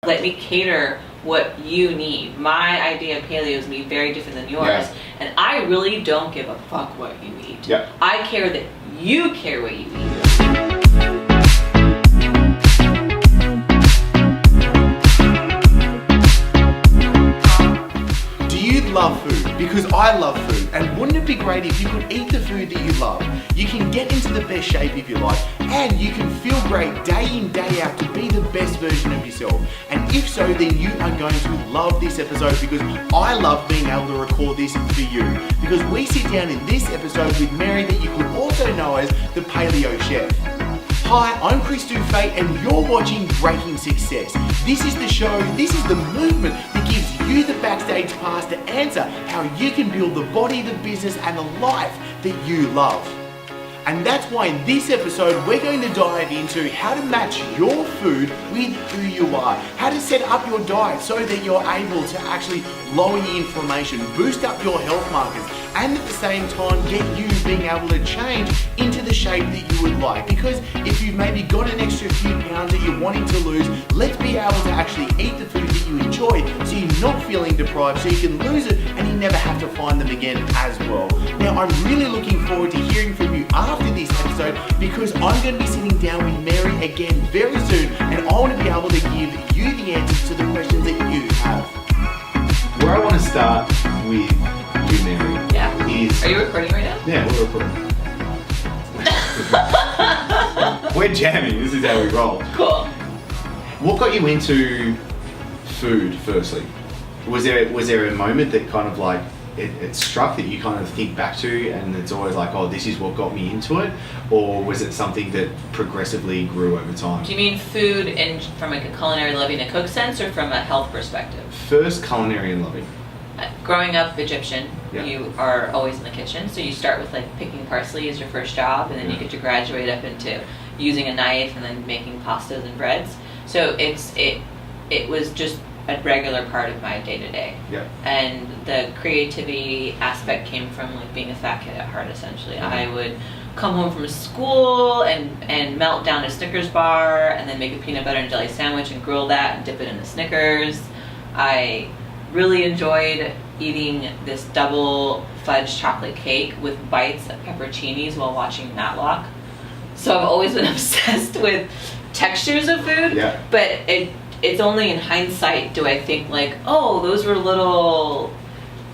Let me cater what you need. My idea of paleo is going to be very different than yours, and I really don't give a fuck what you eat. I care that you care what you eat. Love food, because I love food, and wouldn't it be great if you could eat the food that you love? You can get into the best shape if you like, and you can feel great day in, day out to be the best version of yourself. And if so, then you are going to love this episode, because I love being able to record this for you. Because we sit down in this episode with Mary, that you could also know as the Paleo Chef. Hi, I'm Chris Dufay, and you're watching Breaking Success. This is the show, this is the movement that gives you the backstage pass to answer how you can build the body, the business, and the life that you love. And that's why in this episode, we're going to dive into how to match your food with who you are, how to set up your diet so that you're able to actually lower your inflammation, boost up your health markers, and at the same time get you being able to change into the shape that you would like. Because if you've maybe got an extra few pounds that you're wanting to lose, let's be able to actually eat the food that you enjoy so you're not feeling deprived, so you can lose it and you never have to find them again as well. Now, I'm really looking forward to hearing from you after this episode, because I'm going to be sitting down with Mary again very soon, and I want to be able to give you the answers to the questions that you have. Where I want to start with you, Mary, is... Are you recording right now? Yeah, we're recording. We're jamming. This is how we roll. Cool. What got you into food, firstly? Was there a moment that kind of like it struck that you kind of think back to, and it's always like, oh, this is what got me into it? Or was it something that progressively grew over time? Do you mean food from like a culinary loving a cook sense, or from a health perspective? First, culinary and loving. Growing up Egyptian, you are always in the kitchen, so you start with like picking parsley as your first job, and then you get to graduate up into using a knife and then making pastas and breads. So it was just a regular part of my day-to-day. And the creativity aspect came from like being a fat kid at heart, essentially. I would come home from school and melt down a Snickers bar, and then make a peanut butter and jelly sandwich and grill that and dip it in the Snickers. I really enjoyed eating this double fudge chocolate cake with bites of pepperoncinis while watching Matlock. So I've always been obsessed with textures of food, but it's only in hindsight do I think like, oh, those were little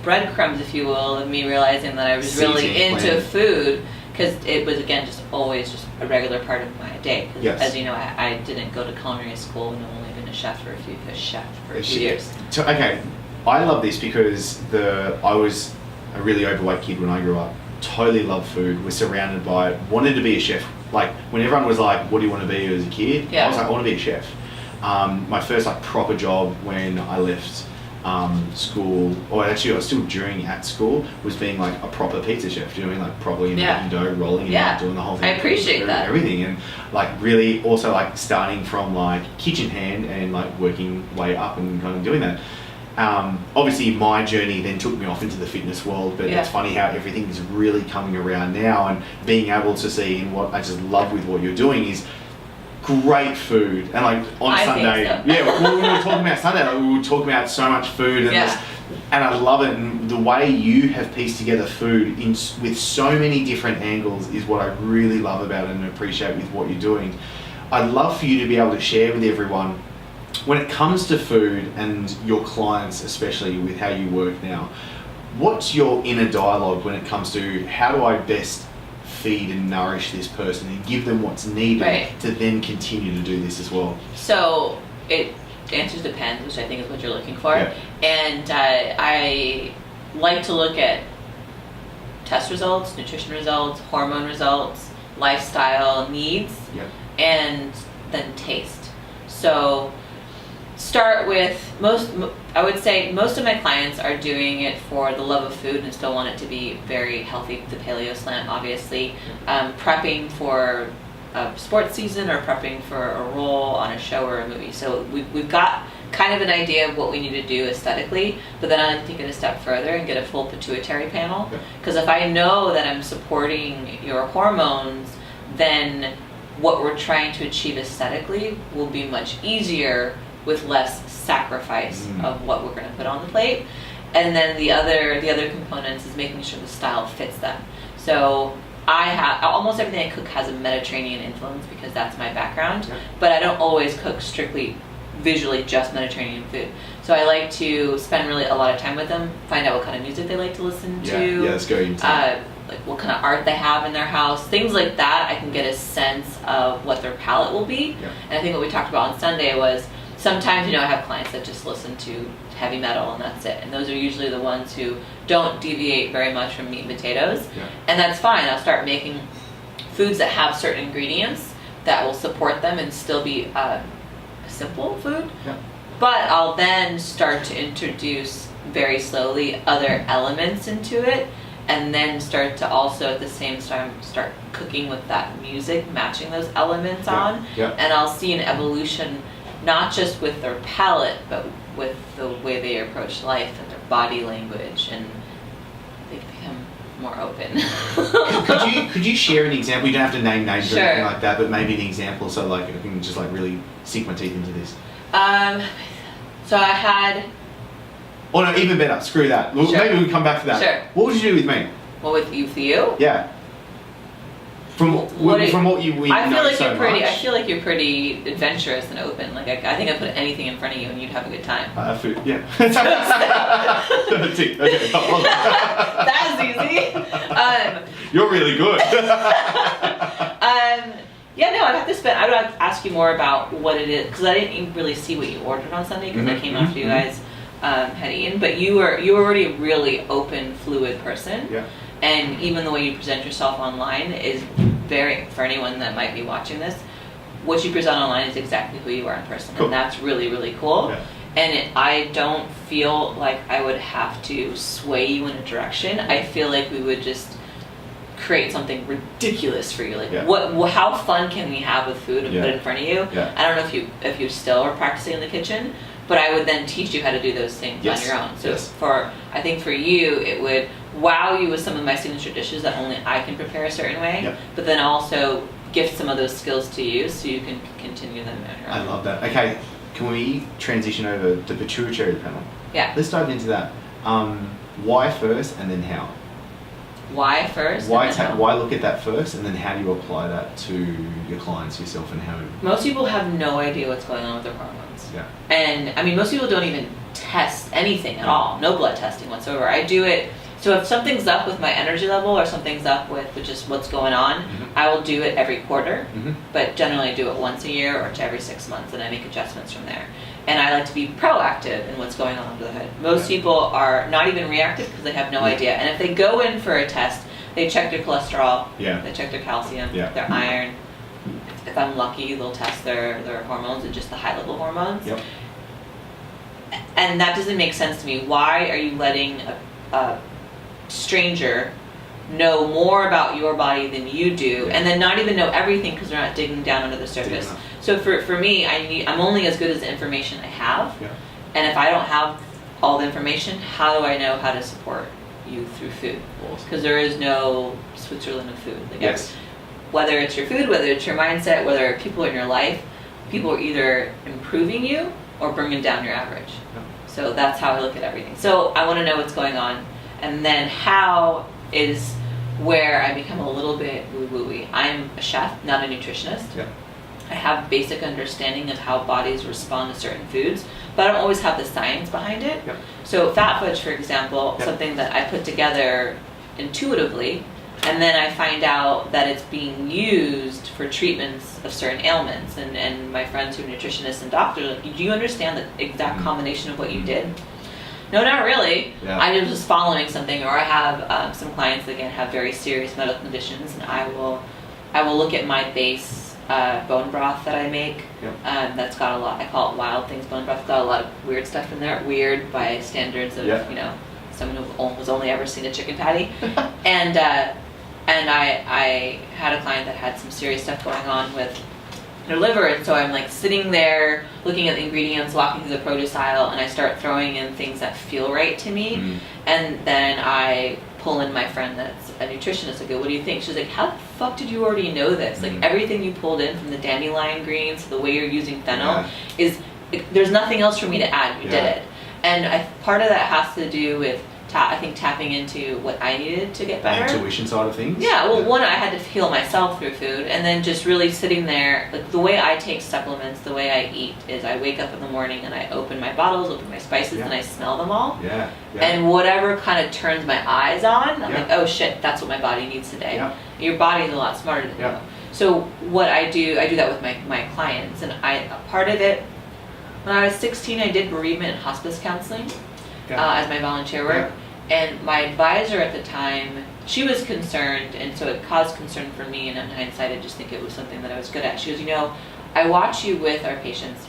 breadcrumbs, if you will, of me realizing that I was really into food, because it was, again, just always just a regular part of my day. As you know, I didn't go to culinary school, and I've only been a chef for a few years. Okay, I love this because I was a really overweight kid when I grew up. Totally loved food, was surrounded by it, wanted to be a chef. Like when everyone was like, what do you want to be as a kid? I was like, I want to be a chef. My first like proper job when I left school, or actually I was still doing at school, was being like a proper pizza chef, doing like properly making dough, rolling it out, doing the whole thing. I appreciate that. Everything, and like really also like starting from like kitchen hand and like working way up and kind of doing that. Obviously my journey then took me off into the fitness world, but it's funny how everything is really coming around now, and being able to see, and what I just love with what you're doing is great food. And like on Sunday, when we were talking about Sunday, like, we were talking about so much food, and and I love it. And the way you have pieced together food with so many different angles is what I really love about it and appreciate with what you're doing. I'd love for you to be able to share with everyone, when it comes to food and your clients, especially with how you work now, what's your inner dialogue when it comes to how do I best feed and nourish this person and give them what's needed to then continue to do this as well? So the answer depends, which I think is what you're looking for. And I like to look at test results, nutrition results, hormone results, lifestyle needs, and then taste. So start with I would say most of my clients are doing it for the love of food and still want it to be very healthy, the paleo slant, obviously. Prepping for a sports season or prepping for a role on a show or a movie. So we've got kind of an idea of what we need to do aesthetically, but then I like to take it a step further and get a full pituitary panel. Because if I know that I'm supporting your hormones, then what we're trying to achieve aesthetically will be much easier with less sacrifice of what we're going to put on the plate. And then the other components is making sure the style fits them. So I have almost everything I cook has a Mediterranean influence because that's my background, but I don't always cook strictly visually just Mediterranean food. So I like to spend really a lot of time with them, find out what kind of music they like to listen to. Yeah, let's go into like what kind of art they have in their house, things like that. I can get a sense of what their palate will be. And I think what we talked about on Sunday was sometimes, I have clients that just listen to heavy metal and that's it. And those are usually the ones who don't deviate very much from meat and potatoes. And that's fine. I'll start making foods that have certain ingredients that will support them and still be a simple food. But I'll then start to introduce very slowly other elements into it, and then start to also at the same time start cooking with that music, matching those elements on. And I'll see an evolution, not just with their palate, but with the way they approach life and their body language, and they become more open. could you share an example? You don't have to name names or Sure. anything like that, but maybe an example so like I can just like really sink my teeth into this. So I had. Oh no, even better. Screw that. Sure. Maybe we can come back to that. Sure. What would you do with me? Well, with you? Yeah. From what you I feel know like so you're pretty. much. I feel like you're pretty adventurous and open. Like I think I put anything in front of you and you'd have a good time. Food, yeah. Okay, That was easy. You're really good. Yeah, no, I'd have to spend. I would have to ask you more about what it is because I didn't really see what you ordered on Sunday because I came after you guys had eaten. But you were already a really open, fluid person. Yeah. And even the way you present yourself online is very, for anyone that might be watching this, what you present online is exactly who you are in person. Cool. And that's really, really cool. Yeah. And I don't feel like I would have to sway you in a direction. I feel like we would just create something ridiculous for you. Like how fun can we have with food and put it in front of you? Yeah. I don't know if you still are practicing in the kitchen, but I would then teach you how to do those things on your own. So I think for you, it would wow you with some of my signature dishes that only I can prepare a certain way, but then also gift some of those skills to you so you can continue them on your own. I love that. Okay, can we transition over to the pituitary panel? Yeah. Let's dive into that. Why first and then how? Why first? Why look at that first and then how do you apply that to your clients, yourself, and how? Most people have no idea what's going on with their hormones. Yeah. And I mean, most people don't even test anything at all. No blood testing whatsoever. I do it. So if something's up with my energy level or something's up with just what's going on, I will do it every quarter. But generally I do it once a year or to every 6 months, and I make adjustments from there. And I like to be proactive in what's going on under the hood. Most people are not even reactive because they have no idea. And if they go in for a test, they check their cholesterol, they check their calcium, their iron. If I'm lucky, they'll test their hormones and just the high level hormones. And that doesn't make sense to me. Why are you letting a stranger know more about your body than you do, and then not even know everything because they're not digging down under the surface? So for me, I'm only as good as the information I have, and if I don't have all the information, how do I know how to support you through food? Because there is no Switzerland of food. Like whether it's your food, whether it's your mindset, whether people in your life, people are either improving you or bringing down your average. So that's how I look at everything. So I want to know what's going on. And then how is where I become a little bit woo-woo-y. I'm a chef, not a nutritionist. I have basic understanding of how bodies respond to certain foods, but I don't always have the science behind it. So Fat Fudge, for example, something that I put together intuitively, and then I find out that it's being used for treatments of certain ailments. And my friends who are nutritionists and doctors are like, do you understand the exact combination of what you did? No, not really. I was just following something, or I have some clients that again have very serious medical conditions, and I will look at my base bone broth that I make. That's got a lot. I call it Wild Things bone broth. It's got a lot of weird stuff in there. Weird by standards of someone who has only ever seen a chicken patty. And I had a client that had some serious stuff going on with their liver, and so I'm like sitting there looking at the ingredients, walking through the produce aisle, and I start throwing in things that feel right to me. And then I pull in my friend that's a nutritionist. I go, what do you think? She's like, how the fuck did you already know this? Like everything you pulled in, from the dandelion greens to the way you're using fennel, is there's nothing else for me to add. We did Yeah. it. And part of that has to do with, I think, tapping into what I needed to get better. The intuition side of things? Yeah, well, one, I had to heal myself through food, and then just really sitting there, like the way I take supplements, the way I eat is I wake up in the morning and I open my bottles, open my spices, and I smell them all. Yeah. And whatever kind of turns my eyes on, I'm Yeah. like, oh shit, that's what my body needs today. Yeah. Your body's a lot smarter than you. So what I do that with my clients, and part of it, when I was 16, I did bereavement and hospice counseling as my volunteer work. And my advisor at the time, she was concerned, and so it caused concern for me, and in hindsight I just think it was something that I was good at. She goes, I watch you with our patients,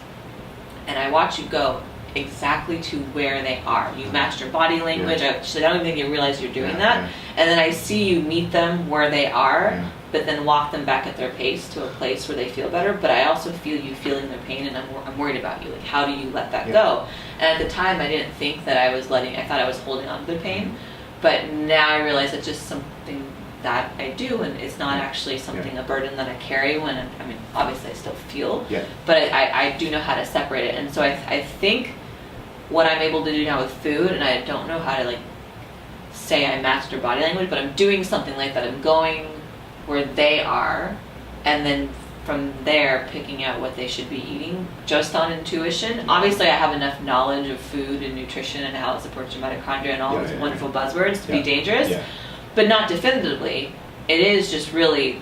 and I watch you go exactly to where they are. You master body language. She's like, I don't even think you realize you're doing that. And then I see you meet them where they are, but then walk them back at their pace to a place where they feel better. But I also feel you feeling their pain, and I'm worried about you. Like, how do you let that go? And at the time, I didn't think that I thought I was holding on to their pain. But now I realize it's just something that I do, and it's not actually something, a burden that I carry when obviously I still feel, but I do know how to separate it. And so I think what I'm able to do now with food, and I don't know how to like say I master body language, but I'm doing something like that. I'm going where they are, and then from there picking out what they should be eating just on intuition. Obviously I have enough knowledge of food and nutrition and how it supports your mitochondria and all those wonderful buzzwords to be dangerous, but not definitively. It is just really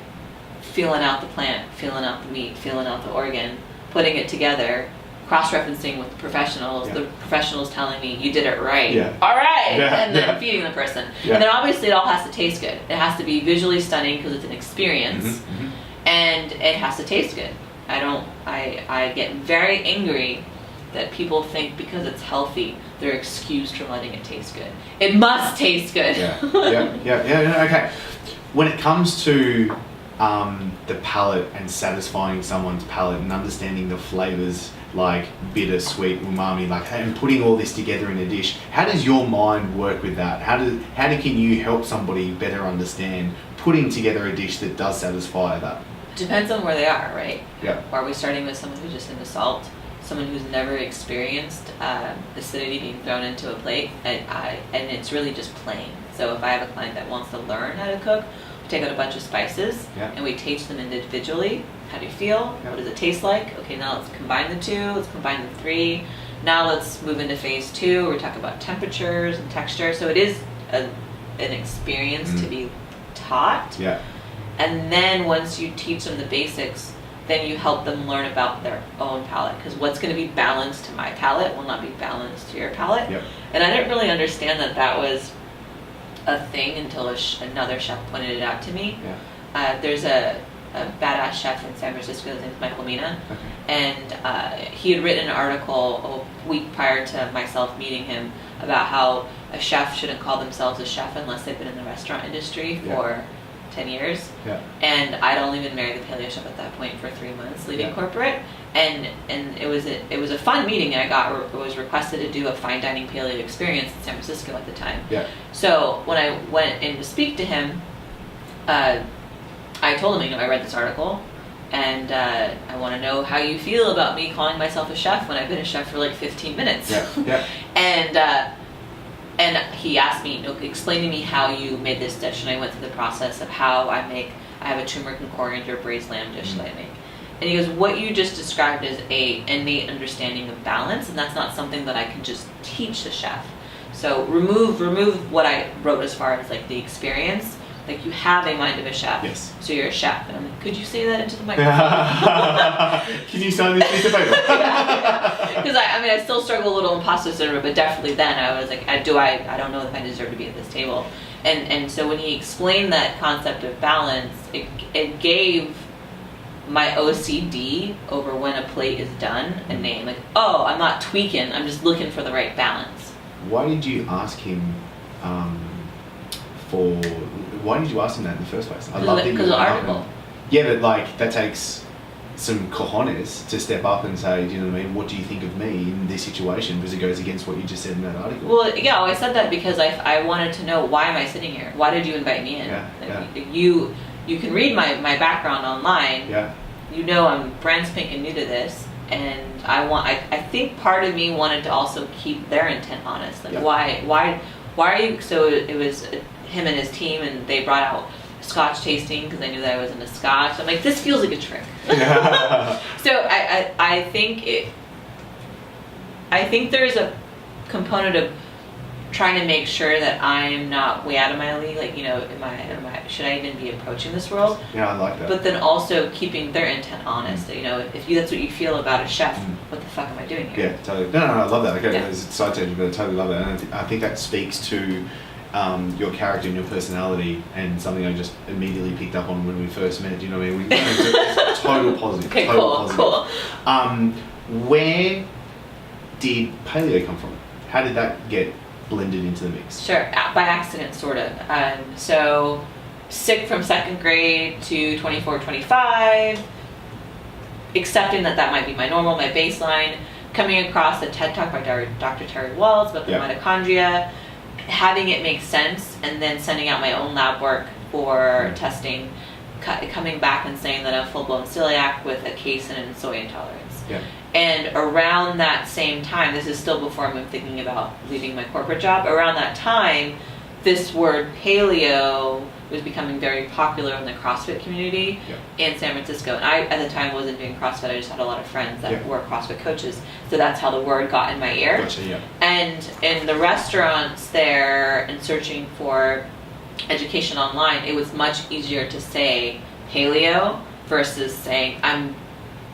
feeling out the plant, feeling out the meat, feeling out the organ, putting it together, cross-referencing with the professionals, the professionals telling me you did it right, all right, and then feeding the person. And then obviously it all has to taste good. It has to be visually stunning because it's an experience, and it has to taste good. I get very angry that people think because it's healthy they're excused from letting it taste good. It must taste good. Okay. When it comes to the palate and satisfying someone's palate and understanding the flavors like bitter, sweet, umami, and putting all this together in a dish, how does your mind work with that? How can you help somebody better understand putting together a dish that does satisfy that? Depends on where they are, right? Yeah. Are we starting with someone who's just into salt? Someone who's never experienced acidity being thrown into a plate, and it's really just plain. So if I have a client that wants to learn how to cook, we take out a bunch of spices and we taste them individually. How do you feel? What does it taste like? Okay, now let's combine the two, let's combine the three. Now let's move into phase 2. We're talking about temperatures and texture. So it is an experience to be taught. And then once you teach them the basics, then you help them learn about their own palate, because what's going to be balanced to my palate will not be balanced to your palate. And I didn't really understand that was a thing until another chef pointed it out to me. There's a badass chef in San Francisco, his name's Michael Mina, and he had written an article a week prior to myself meeting him about how a chef shouldn't call themselves a chef unless they've been in the restaurant industry for 10 years. And I'd only been married to the Paleo Chef at that point for 3 months, leaving corporate, and it was a fun meeting. I was requested to do a fine dining paleo experience in San Francisco at the time. So when I went in to speak to him, I told him, I read this article, and I want to know how you feel about me calling myself a chef when I've been a chef for like 15 minutes. And he asked me, explain to me how you made this dish, and I went through the process of how I have a turmeric and coriander braised lamb dish that I make. And he goes, what you just described is a innate understanding of balance, and that's not something that I can just teach the chef. So remove what I wrote as far as like the experience. Like, you have a mind of a chef, so you're a chef. And I'm like, could you say that into the microphone? Can you sign this piece of paper? Because I still struggle a little imposter syndrome, but definitely then I was like, I don't know if I deserve to be at this table. And so when he explained that concept of balance, it gave my OCD over when a plate is done a name. Like, oh, I'm not tweaking, I'm just looking for the right balance. Why did you ask him why did you ask him that in the first place? I love that because of the article. Yeah, but like that takes some cojones to step up and say, do you know what I mean? What do you think of me in this situation? Because it goes against what you just said in that article. Well, yeah, I said that because I wanted to know, why am I sitting here? Why did you invite me in? You can read my background online. You know I'm brand spanking new to this, and I think part of me wanted to also keep their intent honest. Like, why are you? So it was him and his team, and they brought out Scotch tasting because they knew that I was into Scotch. I'm like, this feels like a trick. So I think there's a component of trying to make sure that I'm not way out of my league. Like, should I even be approaching this world? Yeah, I like that. But then also keeping their intent honest. If that's what you feel about a chef, what the fuck am I doing here? Yeah, totally. No, I love that. Okay, it's a side tangent, but I totally love that. And I think that speaks to your character and your personality, and something I just immediately picked up on when we first met. You know what I mean? It's total positive. Okay, cool. Where did paleo come from? How did that get blended into the mix? Sure, by accident, sort of. So, sick from 2nd grade to 24, 25, accepting that might be my normal, my baseline, coming across a TED Talk by Dr. Terry Walls about the mitochondria, having it make sense, and then sending out my own lab work for testing, coming back and saying that I'm full-blown celiac with a casein and soy intolerance. Yeah. And around that same time, this is still before I'm thinking about leaving my corporate job, around that time, this word paleo was becoming very popular in the CrossFit community in San Francisco. And I, at the time, wasn't doing CrossFit. I just had a lot of friends that were CrossFit coaches. So that's how the word got in my ear. Gotcha, yeah. And in the restaurants there, and searching for education online, it was much easier to say paleo versus saying I'm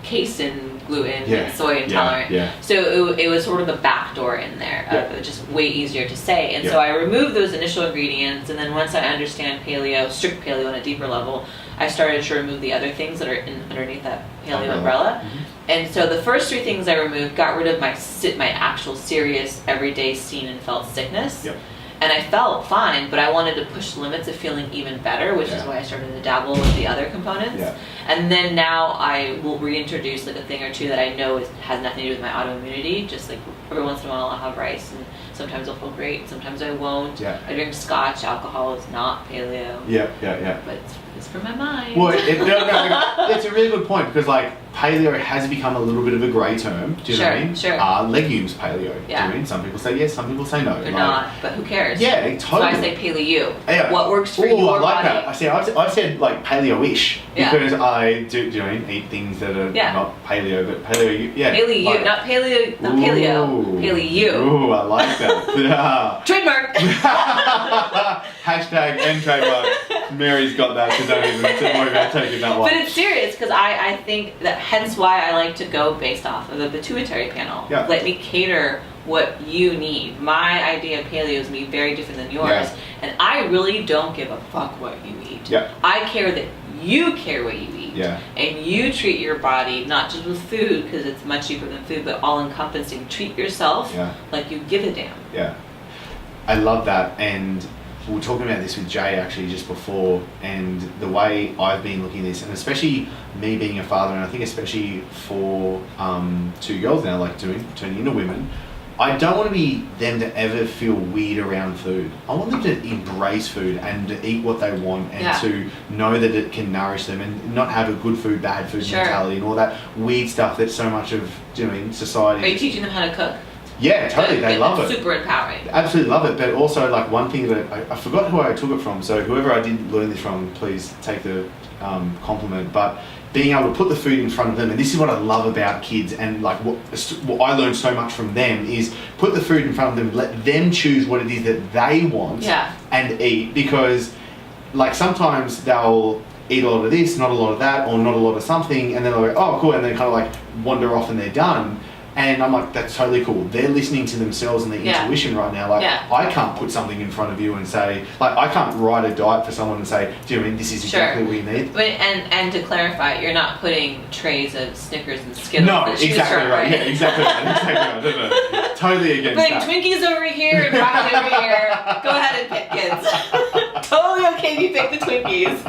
casein, gluten, and soy intolerant. So it was sort of a backdoor in there. It was just way easier to say. And so I removed those initial ingredients, and then once I understand paleo, strict paleo on a deeper level, I started to remove the other things that are underneath that paleo umbrella. And so the first 3 things I removed got rid of my actual serious, everyday seen and felt sickness. And I felt fine, but I wanted to push the limits of feeling even better, which is why I started to dabble with the other components. And then now I will reintroduce like a thing or two that I know has nothing to do with my autoimmunity. Just like every once in a while I'll have rice, and sometimes I'll feel great, sometimes I won't. I drink Scotch. Alcohol is not paleo. But it's for my mind. Well, it's a really good point, because like paleo has become a little bit of a grey term. Do you know what I mean? Sure. Legumes paleo. Do you know what I mean? Some people say yes, some people say no. They're not, but who cares? Yeah, totally. So I say paleo. What works for your I like body? that. I said like paleo-ish, because I do you know what I mean, eat things that are not paleo, but paleo. Paleo, like, not paleo, not paleo. Paleo. Ooh, I like that. Trademark. Hashtag and trademark. Mary's got that, so don't even worry about taking that one. But it's serious, because I think that hence why I like to go based off of the pituitary panel. Let me cater what you need. My idea of paleo is going to be very different than yours, and I really don't give a fuck what you eat. I care that you care what you eat, and you treat your body not just with food, because it's much cheaper than food, but all encompassing. Treat yourself like you give a damn. I love that, and we were talking about this with Jay actually just before, and the way I've been looking at this, and especially me being a father, and I think especially for 2 girls now, like turning into women, I don't want to be them to ever feel weird around food. I want them to embrace food and to eat what they want, and to know that it can nourish them, and not have a good food, bad food mentality and all that weird stuff that so much of society. Are you teaching them how to cook? Yeah, totally. They love it. Super empowering. Absolutely love it. But also, like, one thing that I forgot who I took it from. So whoever I did learn this from, please take the compliment. But being able to put the food in front of them, and this is what I love about kids, and like what I learned so much from them is put the food in front of them, let them choose what it is that they want and eat. Because, like, sometimes they'll eat a lot of this, not a lot of that, or not a lot of something, and then they'll go, oh, cool, and then kind of like wander off and they're done. And I'm like, that's totally cool. They're listening to themselves and their intuition right now. Like, I can't put something in front of you and say, like, I can't write a diet for someone and say, do you mean this is exactly what you need? And to clarify, you're not putting trays of Snickers and Skittles. No, exactly right. Yeah, exactly right. No. Totally against that. Putting Twinkies over here and broccoli over here. Go ahead and pick, kids. Totally okay if you pick the Twinkies.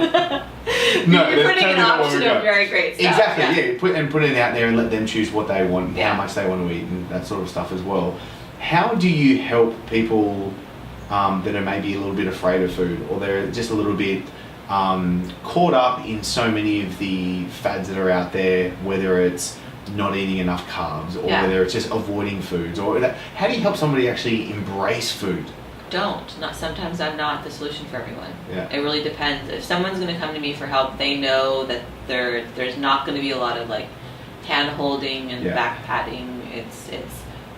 No, you're putting an option of very great stuff. Exactly, put it out there and let them choose what they want, how much they want to eat, and that sort of stuff as well. How do you help people that are maybe a little bit afraid of food, or they're just a little bit caught up in so many of the fads that are out there, whether it's not eating enough carbs, or whether it's just avoiding foods, or that, how do you help somebody actually embrace food? Sometimes I'm not the solution for everyone. Yeah. It really depends. If someone's going to come to me for help, they know that there's not going to be a lot of like hand holding and back patting. It's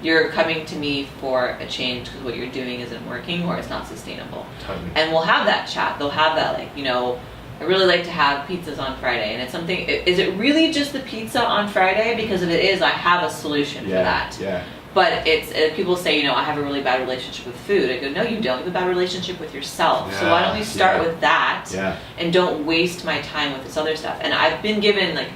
you're coming to me for a change because what you're doing isn't working or it's not sustainable. Totally. And we'll have that chat. They'll have that, like, you know, I really like to have pizzas on Friday. And it's something, is it really just the pizza on Friday? Because if it is, I have a solution for that. Yeah. But it's, people say, you know, I have a really bad relationship with food. I go, no, you don't. You have a bad relationship with yourself. So why don't we start with that and don't waste my time with this other stuff. And I've been given, like,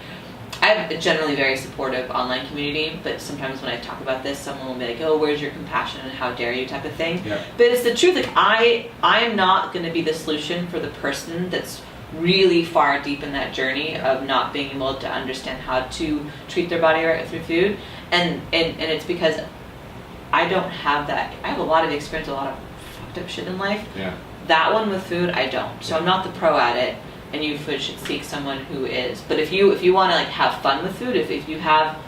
I have a generally very supportive online community, but sometimes when I talk about this, someone will be like, oh, where's your compassion and how dare you type of thing. Yeah. But it's the truth. Like, I'm not going to be the solution for the person that's really far deep in that journey of not being able to understand how to treat their body right through food. And it's because I don't have that. I have a lot of experience, a lot of fucked up shit in life. Yeah. That one with food, I don't. So I'm not the pro at it. And you should seek someone who is. But if you want to like have fun with food, if you have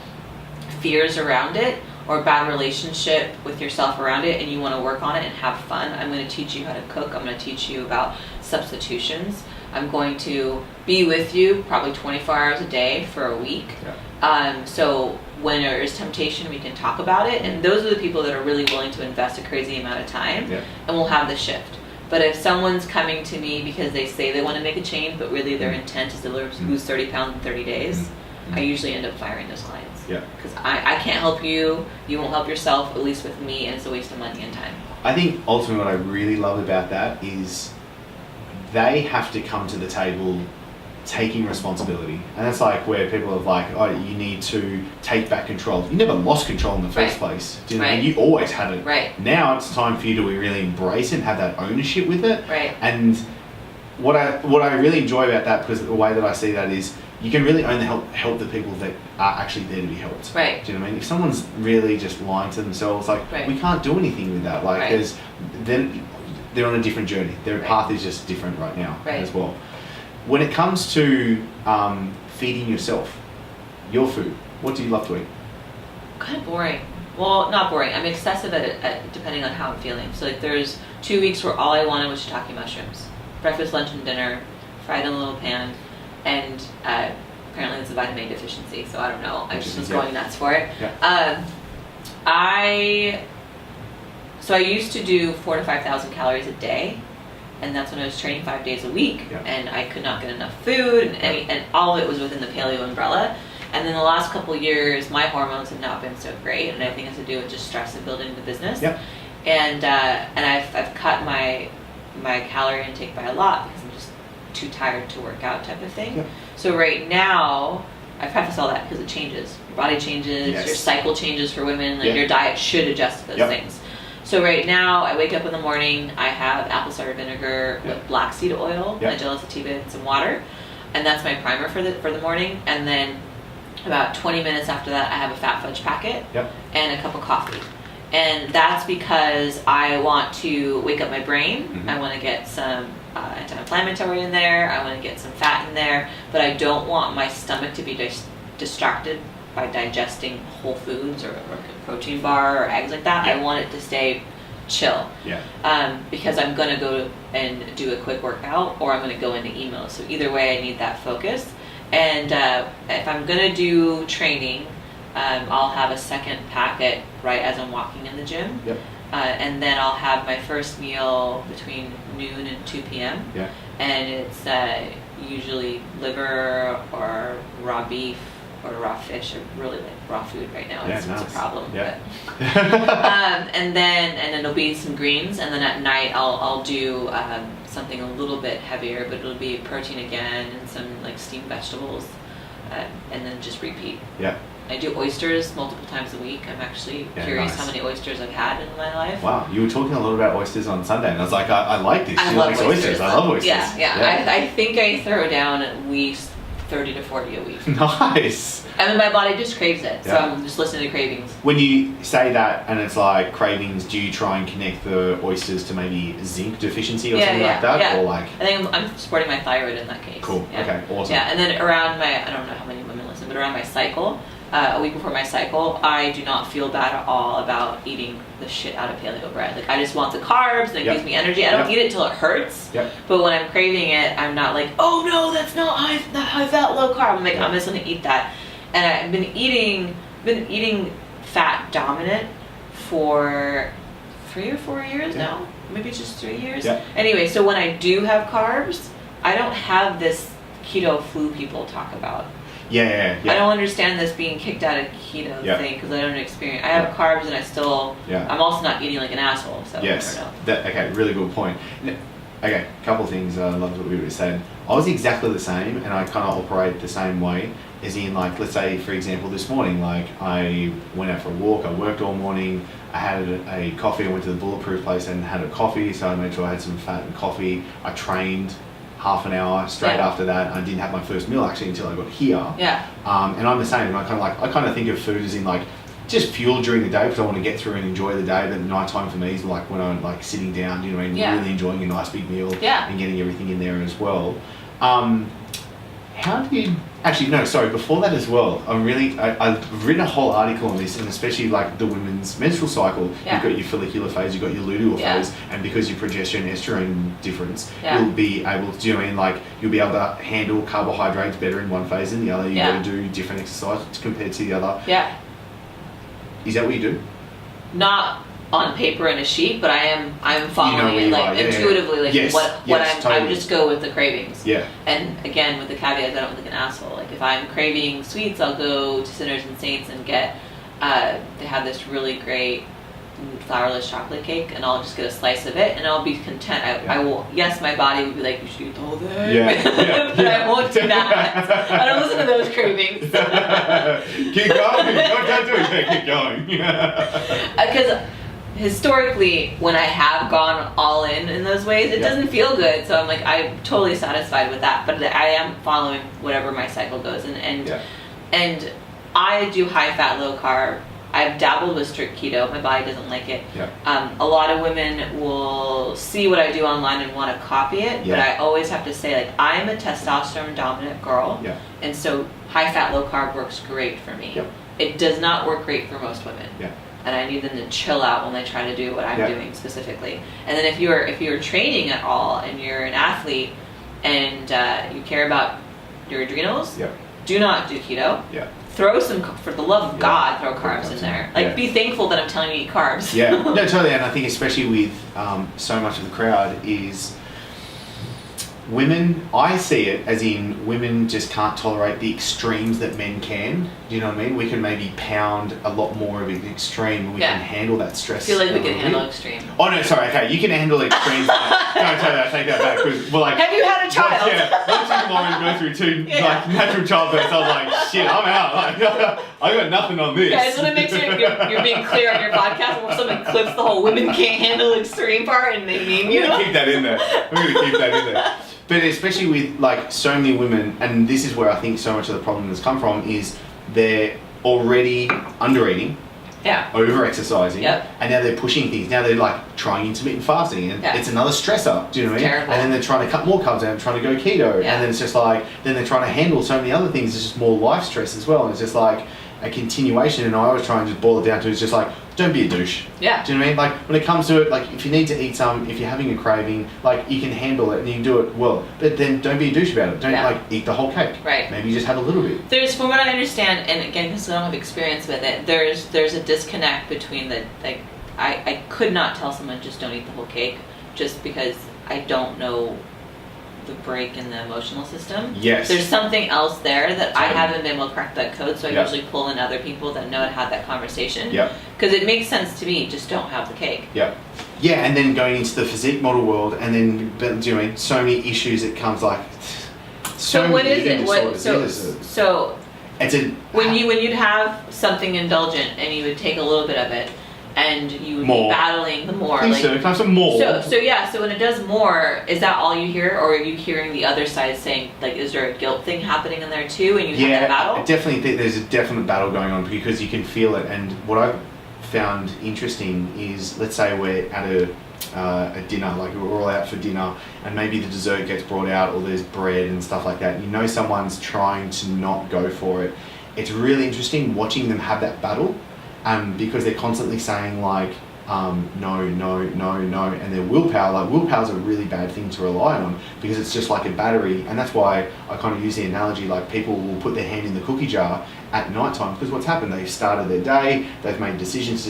fears around it or a bad relationship with yourself around it and you want to work on it and have fun, I'm going to teach you how to cook. I'm going to teach you about substitutions. I'm going to be with you probably 24 hours a day for a week. Yeah. So when there is temptation, we can talk about it. And those are the people that are really willing to invest a crazy amount of time, and we'll have the shift. But if someone's coming to me because they say they want to make a change, but really their intent is to lose 30 pounds in 30 days, I usually end up firing those clients. Yeah. Because I can't help you, you won't help yourself, at least with me, and it's a waste of money and time. I think ultimately what I really love about that is they have to come to the table taking responsibility. And that's like where people are like, oh, you need to take back control. You never lost control in the first place. Do you know? You always had it. Right. Now it's time for you to really embrace it and have that ownership with it. Right. And what I really enjoy about that, because the way that I see that is you can really only help the people that are actually there to be helped. Right. Do you know what I mean? If someone's really just lying to themselves, like we can't do anything with that. Like they're on a different journey. Their path is just different right now as well. When it comes to feeding yourself, your food, what do you love to eat? Kind of boring. Well, not boring. I'm excessive at it depending on how I'm feeling. So like there's 2 weeks where all I wanted was shiitake mushrooms. Breakfast, lunch, and dinner, fried in a little pan. And apparently it's a vitamin A deficiency, so I don't know. I just was going nuts for it. Yeah. So I used to do 4,000 to 5,000 calories a day. And that's when I was training 5 days a week, and I could not get enough food, and all of it was within the paleo umbrella. And then the last couple of years, my hormones have not been so great, and I think it has to do with just stress of building the business. Yep. And I've cut my calorie intake by a lot because I'm just too tired to work out type of thing. Yep. So right now, I preface all that because it changes. Your body changes, your cycle changes for women, like your diet should adjust to those things. So right now, I wake up in the morning, I have apple cider vinegar with black seed oil, nigella sativa, and some water. And that's my primer for the morning. And then about 20 minutes after that, I have a Fat Fudge packet and a cup of coffee. And that's because I want to wake up my brain. Mm-hmm. I want to get some anti-inflammatory in there. I want to get some fat in there. But I don't want my stomach to be distracted by digesting whole foods or a protein bar or eggs like that. I want it to stay chill. Yeah. Because I'm going to go and do a quick workout or I'm going to go into emails. So either way, I need that focus. And if I'm going to do training, I'll have a second packet right as I'm walking in the gym. Yep. And then I'll have my first meal between noon and 2 p.m. Yeah. And it's usually liver or raw beef or raw fish. I really like raw food right now. It's a problem. Yeah. And then it'll be some greens, and then at night I'll do something a little bit heavier, but it'll be protein again and some like steamed vegetables, and then just repeat. Yeah. I do oysters multiple times a week. I'm actually curious how many oysters I've had in my life. Wow, you were talking a lot about oysters on Sunday, and I was like, I like this. She likes oysters. I love oysters. Yeah. I think I throw down at least 30 to 40 a week. Nice. And then my body just craves it, so I'm just listening to cravings. When you say that and it's like cravings, do you try and connect the oysters to maybe zinc deficiency or something like that? Yeah. Or like? I think I'm supporting my thyroid in that case. Cool. Yeah. Okay. Awesome. Yeah, and then around I don't know how many women listen, but around my cycle, a week before my cycle, I do not feel bad at all about eating the shit out of paleo bread. Like, I just want the carbs and it gives me energy. I don't eat it till it hurts. But when I'm craving it, I'm not like, oh no, that's not high fat, low carb. I'm like, I'm just gonna eat that. And I've been eating fat dominant for 3 or 4 years now. Maybe just 3 years. Anyway, so when I do have carbs, I don't have this keto flu people talk about. I don't understand this being kicked out of keto thing because I don't experience. I have carbs and I still. I'm also not eating like an asshole. So yes. I don't know. Okay, really good point. Okay, a couple of things. I loved what we were saying. I was exactly the same, and I kind of operate the same way. As in, like, let's say, for example, this morning, like, I went out for a walk. I worked all morning. I had a coffee. I went to the Bulletproof place and had a coffee. So I made sure I had some fat and coffee. I trained half an hour straight after that. I didn't have my first meal actually until I got here. And I'm the same. I kind of think of food as in like just fuel during the day because I want to get through and enjoy the day. But night time for me is like when I'm like sitting down, you know, and really enjoying a nice big meal and getting everything in there as well. How do you actually before that as well, I've written a whole article on this, and especially like the women's menstrual cycle. You've got your follicular phase, you've got your luteal phase, and because your progesterone estrogen difference, you'll be able to, you'll be able to handle carbohydrates better in one phase than the other. You've got to do different exercise compared to the other. Is that what you do? Not on paper and a sheet, but I'm following it like intuitively, I just go with the cravings. And again, with the caveat that I don't look like an asshole. Like if I'm craving sweets, I'll go to Sinners and Saints and get they have this really great flourless chocolate cake, and I'll just get a slice of it and I'll be content. I will, yes, my body would be like, you should eat the whole thing, but I won't do that. I don't listen to those cravings. Keep going. Don't do it. Keep going. Because historically, when I have gone all in those ways, it doesn't feel good. So I'm totally satisfied with that. But I am following whatever my cycle goes, and I do high fat, low carb. I've dabbled with strict keto. My body doesn't like it. A lot of women will see what I do online and want to copy it, but I always have to say, like, I'm a testosterone dominant girl, and so high fat, low carb works great for me. It does not work great for most women. And I need them to chill out when they try to do what I'm doing specifically. And then if you're training at all and you're an athlete and you care about your adrenals, do not do keto. Throw some, for the love of God, throw carbs in there. Like, be thankful that I'm telling you to eat carbs. No, totally. And I think especially with so much of the crowd is women, I see it as in women just can't tolerate the extremes that men can. Do you know what I mean? We can maybe pound a lot more of an extreme and we can handle that stress. I feel like we can handle extreme. Oh no, sorry, okay, you can handle extremes. No, I take that back. Have you had a child? Watching Lauren go through two natural childbirths, I was like, shit, I'm out. I got nothing on this. Yeah, I just want to make sure you're being clear on your podcast before someone clips the whole women can't handle extreme part and they name you. I'm going to keep that in there. But especially with like so many women, and this is where I think so much of the problem has come from, is they're already under eating, over exercising, and now they're pushing things. Now they're like trying intermittent fasting, and it's another stressor. Do you know what I mean? Terrible. And then they're trying to cut more carbs out, trying to go keto, and then it's just like then they're trying to handle so many other things. It's just more life stress as well, and it's just like a continuation. And I always try and just boil it down to it's just like, don't be a douche. Do you know what I mean? Like when it comes to it, like if you need to eat some, if you're having a craving, like you can handle it and you can do it well. But then don't be a douche about it. Don't like eat the whole cake. Right. Maybe you just have a little bit. There's, from what I understand, and again, because I don't have experience with it, there's a disconnect between the, like, I could not tell someone just don't eat the whole cake just because I don't know the break in the emotional system. Yes. There's something else there that I haven't been able to crack that code, so I usually pull in other people that know how to have that conversation. Because it makes sense to me, just don't have the cake. Yeah, and then going into the physique model world, and then doing so many issues, it comes like so what is it? So it's a when you'd have something indulgent and you would take a little bit of it and you would be battling the more. Like, so can I have some more? So when it does more, is that all you hear, or are you hearing the other side saying, like, is there a guilt thing happening in there too, and you have that battle? I definitely think there's a definite battle going on because you can feel it. And what I've found interesting is, let's say we're at a dinner, like we're all out for dinner, and maybe the dessert gets brought out, or there's bread and stuff like that. You know, someone's trying to not go for it. it's really interesting watching them have that battle, because they're constantly saying like, no, no, no, no, and their willpower's a really bad thing to rely on, because it's just like a battery. And that's why I kind of use the analogy, like people will put their hand in the cookie jar at night time, because what's happened, they've started their day, they've made decisions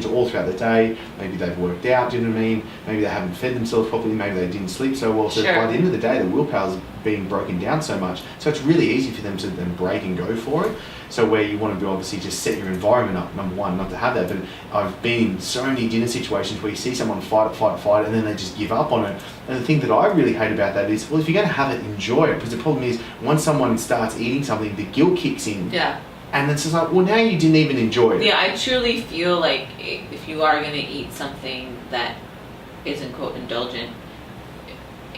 all throughout the day, maybe they've worked out, do you know what I mean, maybe they haven't fed themselves properly, maybe they didn't sleep so well, so by the end of the day the willpower's being broken down so much, so it's really easy for them to then break and go for it. So where you want to do, obviously just set your environment up, number one, not to have that. But I've been in so many dinner situations where you see someone fight, and then they just give up on it. And the thing that I really hate about that is, well, if you're going to have it, enjoy it. Because the problem is, once someone starts eating something, the guilt kicks in. Yeah. And it's just like, well, now you didn't even enjoy it. Yeah, I truly feel like if you are going to eat something that isn't, quote, indulgent,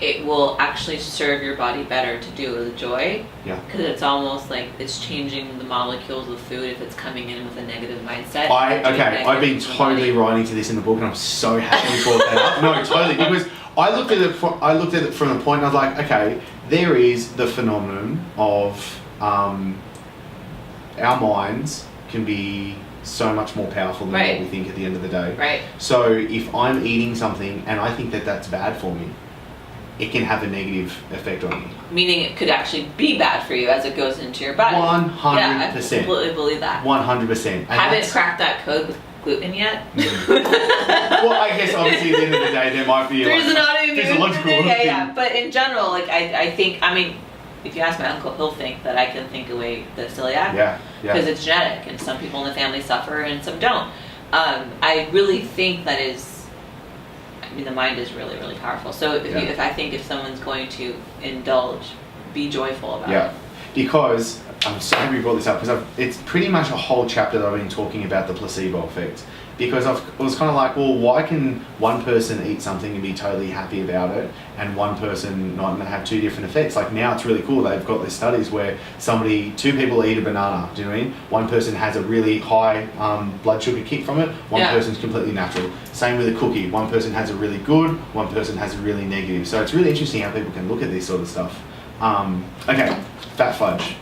it will actually serve your body better to do it with joy. Yeah. Because it's almost like it's changing the molecules of food if it's coming in with a negative mindset. I've been totally writing to this in the book, and I'm so happy you brought that up. No, totally, because I looked at it from the point, and I was like, okay, there is the phenomenon of our minds can be so much more powerful than what we think at the end of the day. Right. So if I'm eating something and I think that that's bad for me, it can have a negative effect on you. Meaning it could actually be bad for you as it goes into your body. 100%. Yeah, I completely believe that. 100%. Haven't cracked that code with gluten yet. Well, I guess obviously at the end of the day there might be there's an autoimmune physiological thing. thing. Yeah. But in general, like I think, I mean, if you ask my uncle, he'll think that I can think away the celiac. Yeah. Because it's genetic, and some people in the family suffer and some don't. I really think that is. I mean, the mind is really, really powerful. So if someone's going to indulge, be joyful about it. Yeah, because I'm so happy you brought this up, because it's pretty much a whole chapter that I've been talking about the placebo effect. Because I was kind of like, well, why can one person eat something and be totally happy about it, and one person not, and have two different effects? Like now it's really cool. They've got these studies where two people eat a banana. Do you know what I mean? One person has a really high blood sugar kick from it. One person's completely natural. Same with a cookie. One person has a really good. One person has a really negative. So it's really interesting how people can look at this sort of stuff. Okay, Fat Fudge.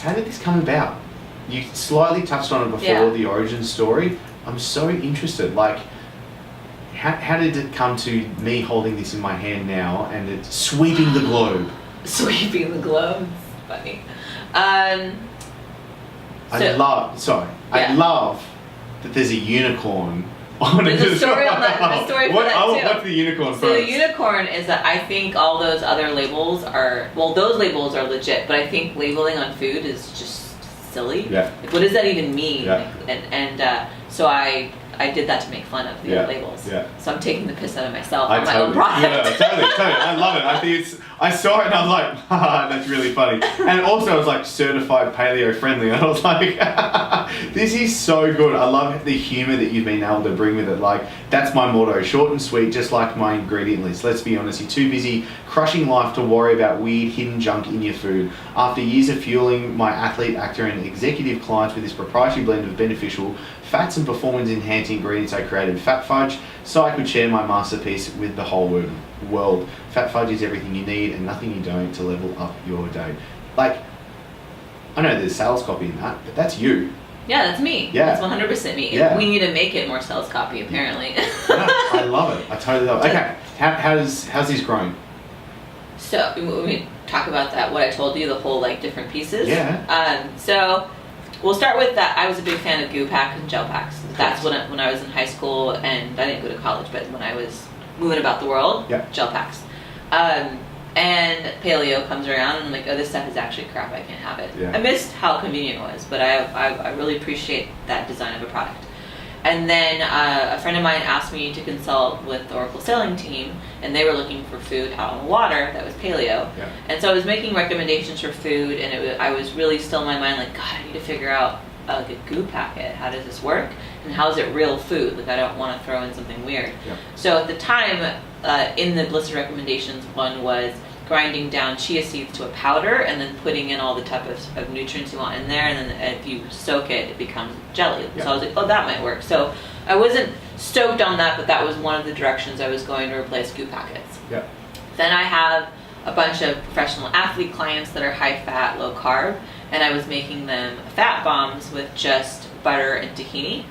How did this come about? You slightly touched on it before, the origin story. I'm so interested, like, how did it come to me holding this in my hand now and it's sweeping the globe? Sweeping the globe? It's funny. I love that there's a unicorn on it. There's a story on that. A story for that too. What's the unicorn first? So the unicorn is that I think all those other labels are, well, those labels are legit, but I think labeling on food is just silly. Yeah. Like, what does that even mean? Yeah. Like, so I did that to make fun of the other labels. Yeah. So I'm taking the piss out of myself on my own product. Yeah, totally. I love it. I saw it and I was like, haha, that's really funny. And also I was like, certified paleo friendly. And I was like, this is so good. I love the humor that you've been able to bring with it. Like, that's my motto, short and sweet, just like my ingredient list. Let's be honest, you're too busy crushing life to worry about weird hidden junk in your food. After years of fueling my athlete, actor and executive clients with this proprietary blend of beneficial fats and performance enhancing ingredients I created Fat Fudge, so I could share my masterpiece with the whole world. Fat Fudge is everything you need and nothing you don't to level up your day. Like, I know there's sales copy in that, but that's you. Yeah, that's me. Yeah. That's 100% me. Yeah. We need to make it more sales copy, apparently. Yeah, I love it. I totally love it. Okay, how's this growing? So, we talk about that, what I told you, the whole, like, different pieces. Yeah. So, we'll start with that. I was a big fan of goo packs and gel packs. That's when I was in high school, and I didn't go to college, but when I was moving about the world, gel packs. And paleo comes around, and I'm like, oh, this stuff is actually crap. I can't have it. Yeah. I missed how convenient it was, but I really appreciate that design of a product. And then a friend of mine asked me to consult with the Oracle selling team, and they were looking for food out on the water that was paleo. Yeah. And so I was making recommendations for food, and I was really still in my mind like, God, I need to figure out like a goo packet. How does this work? And how is it real food? Like, I don't want to throw in something weird. Yeah. So at the time, in the list of recommendations, one was grinding down chia seeds to a powder and then putting in all the type of nutrients you want in there, and then if you soak it, it becomes jelly. Yeah. So I was like, oh, that might work. So I wasn't stoked on that, but that was one of the directions I was going to replace goo packets. Yeah. Then I have a bunch of professional athlete clients that are high fat, low carb, and I was making them fat bombs with just butter and tahini,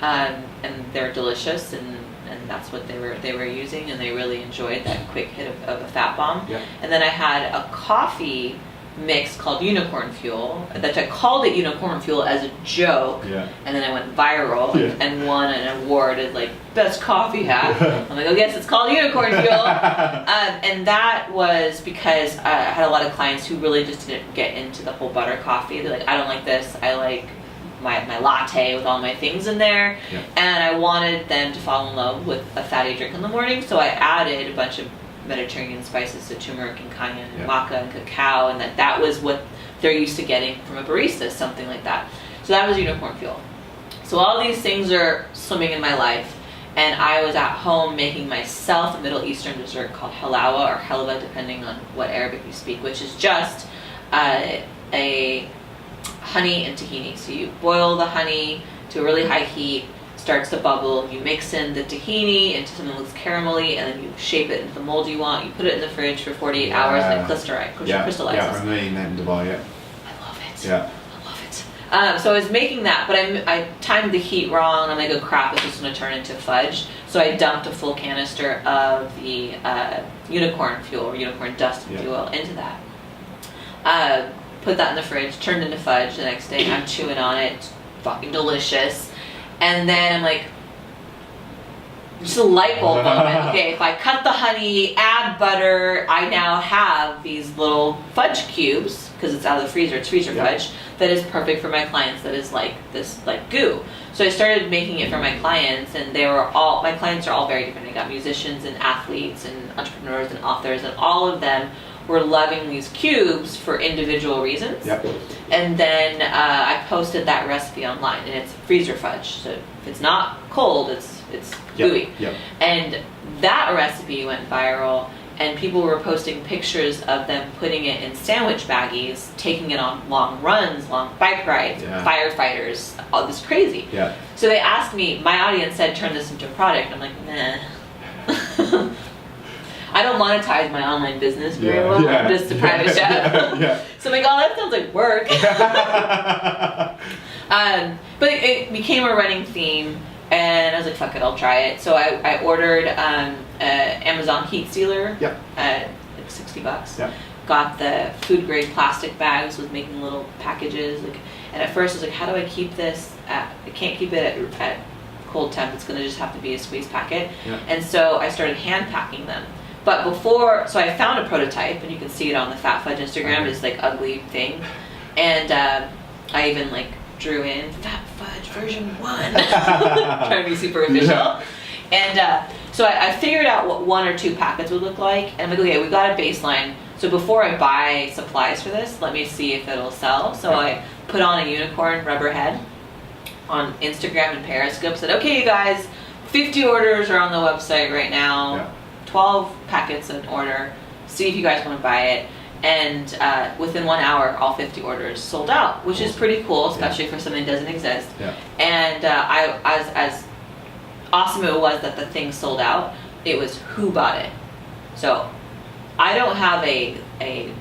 and they're delicious, and that's what they were using, and they really enjoyed that quick hit of a fat bomb. Yeah. And then I had a coffee mix called Unicorn Fuel, that I called it Unicorn Fuel as a joke, and then I went viral and won an award as like best coffee hack. I'm like, oh yes, it's called Unicorn Fuel. And that was because I had a lot of clients who really just didn't get into the whole butter coffee. They're like, I don't like this, I like my latte with all my things in there, and I wanted them to fall in love with a fatty drink in the morning, so I added a bunch of Mediterranean spices, so turmeric and cayenne and maca and cacao, and that was what they're used to getting from a barista, something like that. So that was Unicorn Fuel. So all these things are swimming in my life, and I was at home making myself a Middle Eastern dessert called halawa or halwa, depending on what Arabic you speak, which is just a honey and tahini. So you boil the honey to a really high heat, starts to bubble, you mix in the tahini into something that looks caramelly, and then you shape it into the mold you want, you put it in the fridge for 48 hours, and it crystallizes. Yeah, I remember eating that in Dubai, I love it. Yeah. I love it. So I was making that, but I timed the heat wrong. I'm like, oh crap, it's just going to turn into fudge. So I dumped a full canister of the unicorn fuel, or unicorn dust, if you will, into that. Put that in the fridge, turned into fudge. The next day I'm chewing on it, it's fucking delicious. And then I'm like, just a light bulb moment. Okay, if I cut the honey, add butter, I now have these little fudge cubes, because it's out of the freezer, it's freezer fudge, that is perfect for my clients, that is like this like goo. So I started making it for my clients, and my clients are all very different. I got musicians and athletes and entrepreneurs and authors, and all of them were loving these cubes for individual reasons. And then I posted that recipe online, and it's freezer fudge. So if it's not cold, it's gooey. And that recipe went viral, and people were posting pictures of them putting it in sandwich baggies, taking it on long runs, long bike rides, firefighters, all this crazy. So they asked me, my audience said, turn this into a product. I'm like, nah. I don't monetize my online business very well. I'm just a private chef. So I'm like, oh, that sounds like work. But it became a running theme, and I was like, fuck it, I'll try it. So I ordered Amazon heat sealer at like $60. Got the food grade plastic bags with making little packages. And at first I was like, how do I keep this I can't keep it at cold temp. It's going to just have to be a squeeze packet. And so I started hand packing them. But so I found a prototype, and you can see it on the Fat Fudge Instagram, it's like ugly thing. And I even like drew in Fat Fudge version 1, trying to be super official. And so I figured out what 1 or 2 packets would look like, and I'm like, okay, we got a baseline. So before I buy supplies for this, let me see if it'll sell. So I put on a unicorn rubber head on Instagram and Periscope, said, okay, you guys, 50 orders are on the website right now. 12 packets an order, see if you guys want to buy it. And within 1 hour, all 50 orders sold out, which is pretty cool, especially for something that doesn't exist. And as awesome it was that the thing sold out, it was who bought it. So I don't have a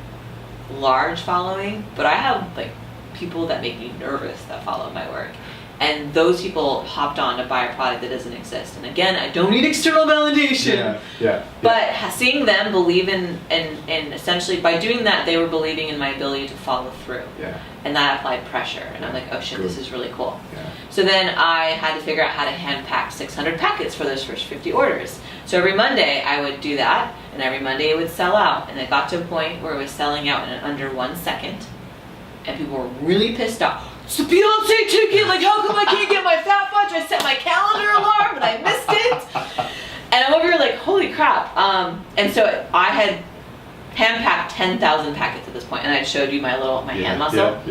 large following, but I have like people that make me nervous that follow my work. And those people hopped on to buy a product that doesn't exist. And again, I don't need external validation. But seeing them believe in essentially, by doing that, they were believing in my ability to follow through. And that applied pressure. And I'm like, oh shit, this is really cool. So then I had to figure out how to hand pack 600 packets for those first 50 orders. So every Monday I would do that, and every Monday it would sell out. And it got to a point where it was selling out in under 1 second. And people were really pissed off. It's the Beyonce ticket, like how come I can't get my Fat Fudge? I set my calendar alarm and I missed it. And I'm over here like, holy crap. And so I had hand-packed 10,000 packets at this point, and I showed you my hand muscle.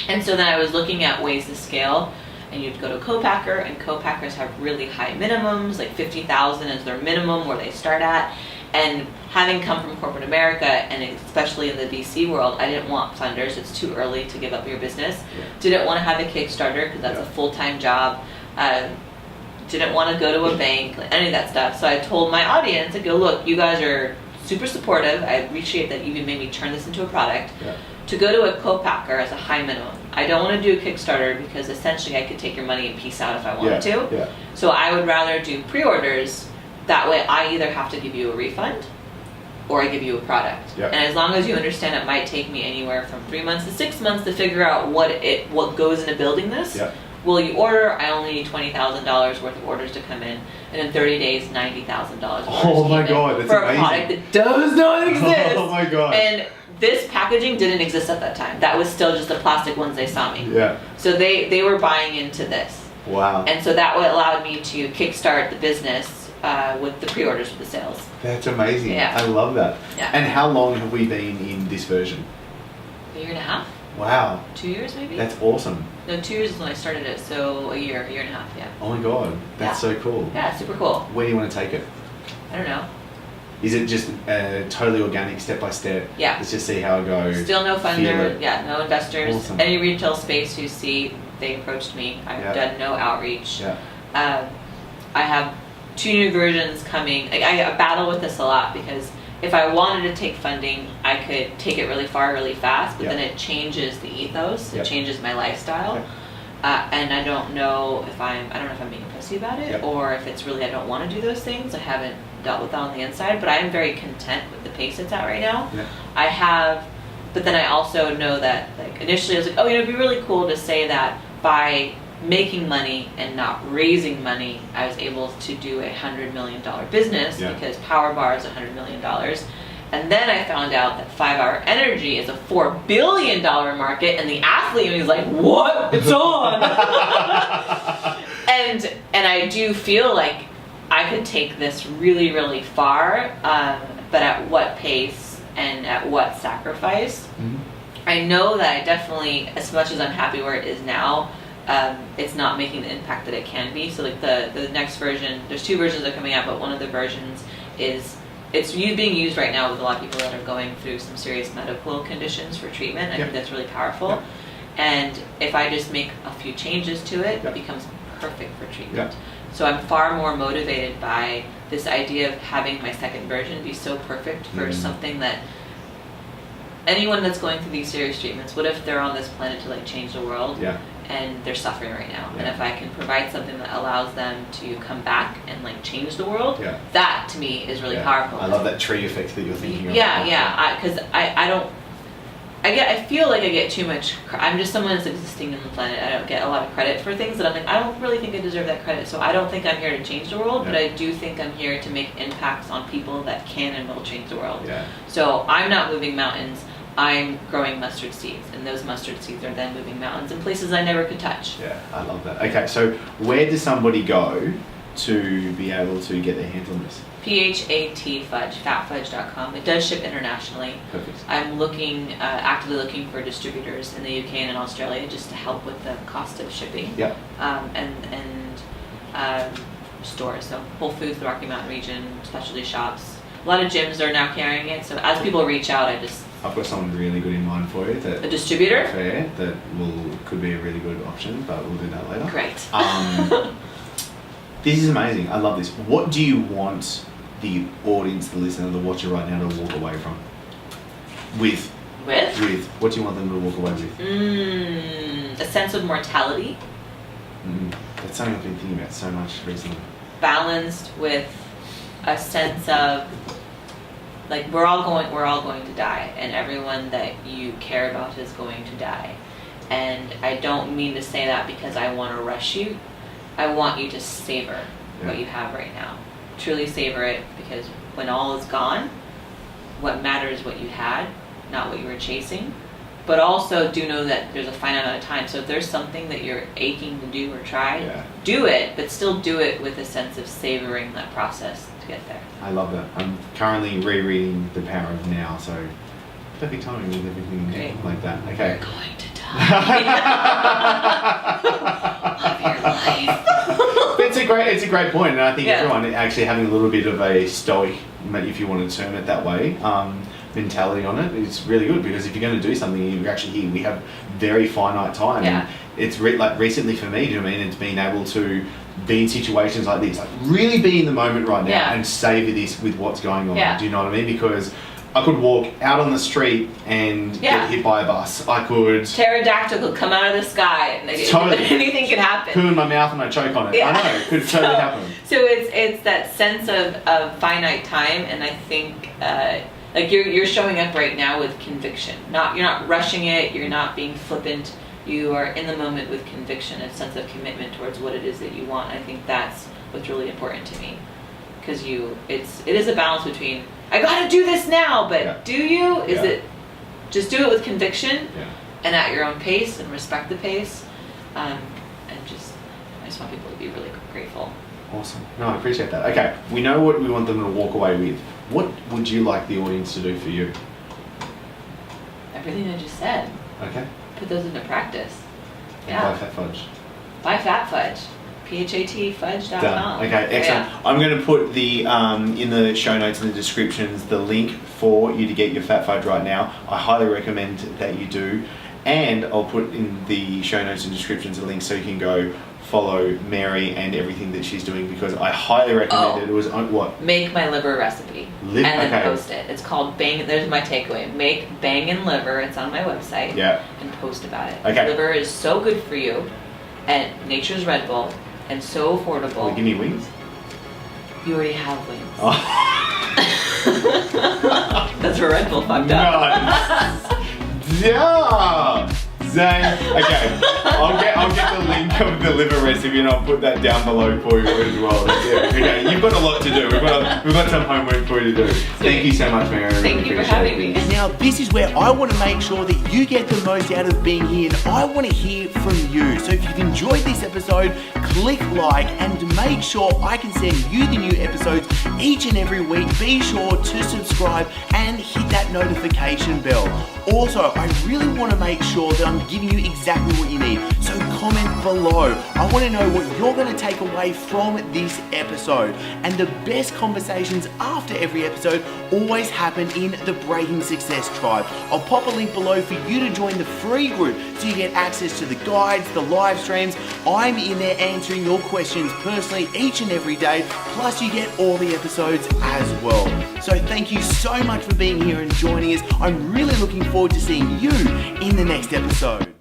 And so then I was looking at ways to scale, and you'd go to a co-packer, and co-packers have really high minimums, like 50,000 is their minimum where they start at. And having come from corporate America, and especially in the VC world, I didn't want funders. It's too early to give up your business. Didn't want to have a Kickstarter because that's a full-time job. Didn't want to go to a bank, any of that stuff. So I told my audience, I go, look, you guys are super supportive. I appreciate that you even made me turn this into a product. to go to a co-packer as a high minimum. I don't want to do a Kickstarter because essentially I could take your money and peace out if I wanted to. Yeah. So I would rather do pre-orders. That way I either have to give you a refund or I give you a product. Yep. And as long as you understand it might take me anywhere from 3 months to 6 months to figure out what goes into building this. Yep. Will you order? I only need $20,000 worth of orders to come in, and in 30 days, $90,000. Oh my God, that's for amazing. a product that does not exist. Oh my God. And this packaging didn't exist at that time. That was still just the plastic ones they saw me. Yeah. So they were buying into this. Wow. And so that allowed me to kickstart the business with the pre-orders for the sales. That's amazing. Yeah. I love that. Yeah. And how long have we been in this version? A year and a half? Wow. 2 years maybe? That's awesome. No, 2 years is when I started it, so a year and a half, yeah. Oh my God. That's so cool. Yeah, super cool. Where do you want to take it? I don't know. Is it just totally organic, step by step? Yeah. Let's just see how it goes. Still no Feel funder, it. yeah, no investors. Awesome. Any retail space you see, they approached me. I've done no outreach. Yeah. I have 2 new versions coming. I battle with this a lot because if I wanted to take funding, I could take it really far, really fast, but then it changes the ethos. It changes my lifestyle. And I don't know if I'm being pussy about it or if it's really I don't want to do those things. I haven't dealt with that on the inside, but I am very content with the pace it's at right now. Yeah. But then I also know that like initially I was like, oh, it'd be really cool to say that by making money and not raising money, I was able to do $100 million business because Power Bar is $100 million. And then I found out that 5 Hour Energy is a $4 billion market, and the athlete is like, what? It's on! and I do feel like I could take this really, really far, but at what pace and at what sacrifice? Mm-hmm. I know that I definitely, as much as I'm happy where it is now, it's not making the impact that it can be. So like the next version, there's 2 versions that are coming out, but one of the versions is it's being used right now with a lot of people that are going through some serious medical conditions for treatment. I think that's really powerful. And if I just make a few changes to it, it becomes perfect for treatment. So I'm far more motivated by this idea of having my second version be so perfect for something that anyone that's going through these serious treatments, what if they're on this planet to like change the world? And they're suffering right now. And if I can provide something that allows them to come back and like change the world, that to me is really powerful. I love that tree effect that you're thinking of. Because I feel like I get too much. I'm just someone that's existing on the planet. I don't get a lot of credit for things that I'm like, I don't really think I deserve that credit. So I don't think I'm here to change the world, but I do think I'm here to make impacts on people that can and will change the world. So I'm not moving mountains. I'm growing mustard seeds, and those mustard seeds are then moving mountains in places I never could touch. Yeah, I love that. Okay, so where does somebody go to be able to get their hands on this? Phat Fudge, fatfudge.com. It does ship internationally. Perfect. I'm actively looking for distributors in the UK and in Australia just to help with the cost of shipping. And stores. So Whole Foods, the Rocky Mountain region, specialty shops. A lot of gyms are now carrying it. So as people reach out, I've got someone really good in mind for you. A distributor? That could be a really good option, but we'll do that later. Great. This is amazing. I love this. What do you want the audience, the listener, the watcher right now to walk away from? With? What do you want them to walk away with? A sense of mortality. That's something I've been thinking about so much recently. Balanced with a sense of like we're all going to die, and everyone that you care about is going to die. And I don't mean to say that because I want to rush you. I want you to savor what you have right now. Truly savor it, because when all is gone, what matters is what you had, not what you were chasing. But also do know that there's a finite amount of time. So if there's something that you're aching to do or try, do it, but still do it with a sense of savoring that process to get there. I love that. I'm currently rereading The Power of Now, so perfect timing with everything like that. Okay. You're going to die. Love your life. It's a great point, and I think everyone actually having a little bit of a stoic, if you want to term it that way, mentality on it is really good, because if you're going to do something, you're actually here. We have very finite time. And it's like recently for me, do you know what I mean? It's being able to be in situations like this, like really be in the moment right now and savor this with what's going on. Do you know what I mean? Because I could walk out on the street and get hit by a bus. I could... Pterodactyl could come out of the sky and anything could happen. Poo in my mouth and I choke on it. Yeah. I know, it could totally happen. So it's that sense of finite time, and I think like you're showing up right now with conviction. You're not rushing it, you're not being flippant. You are in the moment with conviction, a sense of commitment towards what it is that you want. I think that's what's really important to me. Because it is a balance between, I gotta do this now, but do you? Is it just do it with conviction and at your own pace and respect the pace, and I just want people to be really grateful. Awesome. No, I appreciate that. Okay, we know what we want them to walk away with. What would you like the audience to do for you? Everything I just said. Okay. Put those into practice. Buy Fat Fudge. Buy Fat Fudge. PHATfudge.com. Done. Okay, excellent. Yeah. I'm going to put the in the show notes and the descriptions the link for you to get your Fat Fudge right now. I highly recommend that you do, and I'll put in the show notes and descriptions a link so you can go follow Mary and everything that she's doing, because I highly recommend it. It was what? Make my liver recipe and then post it. It's called Bang. There's my takeaway. Make bangin' liver. It's on my website. Yeah. And post about it. Okay. Liver is so good for you, and nature's Red Bull. And so affordable. Will you give me wings? You already have wings. Oh. That's where Red Bull fucked up. Nice. Yeah. Zane. Okay. I'll get the link of the liver recipe and I'll put that down below for you as well. Yeah. Okay. You've got a lot to do. We've got some homework for you to do. Thank you so much, Mary. Thank you for having me. And now this is where I want to make sure that you get the most out of being here, and I want to hear from you. So if you've enjoyed this episode, click like and make sure I can send you the new episodes each and every week. Be sure to subscribe and hit that notification bell. Also, I really want to make sure that I'm giving you exactly what you need. So comment below. I want to know what you're going to take away from this episode. And the best conversations after every episode always happen in the Breaking Success Tribe. I'll pop a link below for you to join the free group so you get access to the guides, the live streams. I'm in there answering your questions personally each and every day. Plus you get all the episodes as well. So thank you so much for being here and joining us. I'm really looking forward to seeing you in the next episode.